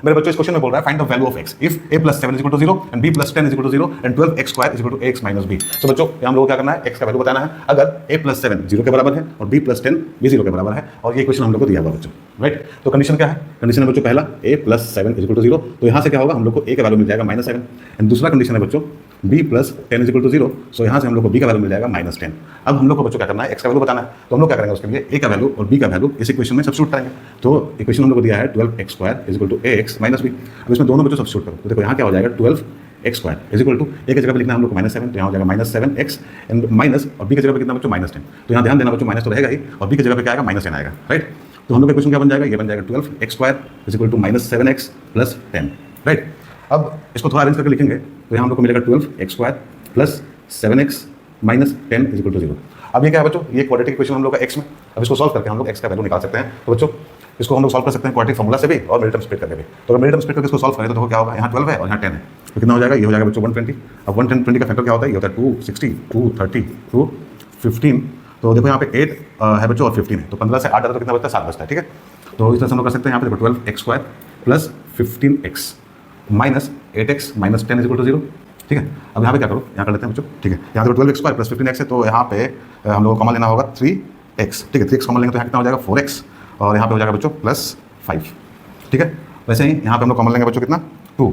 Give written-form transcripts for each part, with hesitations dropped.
मेरे बच्चों इस क्वेश्चन में बोल रहा है find the value of x if a + 7 = 0 and b + 10 = 0 and 12x² = ax - b। तो बच्चों यहाँ हम लोगों को क्या करना है, x का वैल्यू बताना है। अगर a + 7 0 के बराबर है और b + 10 भी 0 के बराबर है और ये क्वेश्चन हम लोग को दिया हुआ बच्चों, राइट। तो कंडीशन क्या है, कंडीशन है बच्चों पहला a + 7 = 0, तो यहाँ से क्या होगा, हम लोग को a का वैल्यू मिल जाएगा -7। एंड दूसरा कंडीशन है बच्चों b + 10 = 0, सो यहाँ से हम लोग को b का वैल्यू मिल जाएगा -10। अब हम लोग को बच्चों क्या करना है, x का वैल्यू बताना है। तो हम लोग क्या करेंगे, उसके लिए a का वैल्यू और b का वैल्यू इस इक्वेशन में सब्स्टिट्यूट करेंगे। तो इक्वेशन हम लोग को दिया है 12x² = ax - b। अब इसमें दोनों बच्चों सब्स्टिट्यूट करो, तो देखो यहाँ क्या हो जाएगा, 12x² = a की जगह पे लिखना है हम लोग को -7, तो यहाँ हो जाएगा -7x एंड माइनस, और b की जगह पे कितना बच्चों -10। तो यहाँ ध्यान देना बच्चों, माइनस तो रहेगा ही और b की जगह पे क्या आएगा, -10 आएगा, राइट। तो हम लोग का क्वेश्चन क्या बन जाएगा, ये बन जाएगा 12x² = -7x + 10, राइट। अब इसको थोड़ा अरेंज करके लिखेंगे तो यहाँ हम लोग को मिलेगा 12x² + 7x - 10 = 0। अब ये क्या है बच्चों, ये क्वाड्रेटिक इक्वेशन हम लोग का x में, अब इसको सॉल्व करके हम लोग x का वैल्यू निकाल सकते हैं। तो बच्चों इसको हम लोग सॉल्व कर सकते हैं क्वाड्रेटिक फॉर्मूला से भी और मिड टर्म स्प्लिट करके भी। तो अगर मिड टर्म स्प्लिट करके इसको सॉल्व करें तो देखो क्या होगा, यहाँ 12 है और यहाँ 10 है, तो कितना हो जाएगा, ये हो जाएगा बच्चों 120। अब 120 का फैक्टर क्या होता है, ये होता है 260, 230, 215। तो देखो यहाँ पे 8 है बच्चों और 15 है, तो 15 से 8 आता तो कितना बचता है, 7 बचता है, ठीक है। तो इस तरह से हम लोग कर सकते हैं। यहाँ पे देखो 12x² + 15x - 8x - 10 = 0, ठीक है। अब यहाँ पे क्या करो, यहाँ कर लेते हैं बच्चों, ठीक है। यहाँ देखो 12x² + 15x है, तो यहाँ पे हम लोग को कॉमन लेना होगा 3x, ठीक है। 3x कॉमन लेंगे तो यहाँ कितना हो जाएगा 4x और यहाँ पे हो जाएगा बच्चों +5, ठीक है। वैसे ही यहाँ पे हम लोग कॉमन लेंगे बच्चों कितना, 2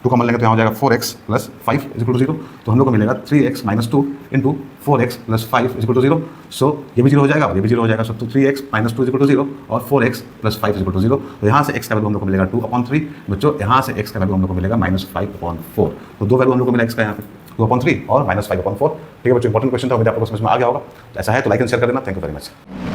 कॉमन लेंगे तो यहाँ हो जाएगा 4x + 5 = 0। तो हम लोग को मिलेगा 3x - 2 × 4x + 5 = 0। सो ये भी 0 हो जाएगा और ये भी 0 हो जाएगा। सो 3x - 2 = 0 और 4x + 5 = 0। तो यहाँ से x का वैल्यू हम लोग को मिलेगा 2/3 बच्चों, यहाँ से x का वैल्यू हम लोग को मिलेगा -5/4। तो दो वैल्यू हम लोग को मिला x का यहाँ पे 2/3 और -5/4, ठीक है बच्चों। इंपॉर्टेंट क्वेश्चन था, उम्मीद है आपको समझ में आ गया होगा। ऐसा है तो लाइक एंड शेयर कर देना। Thank you very much.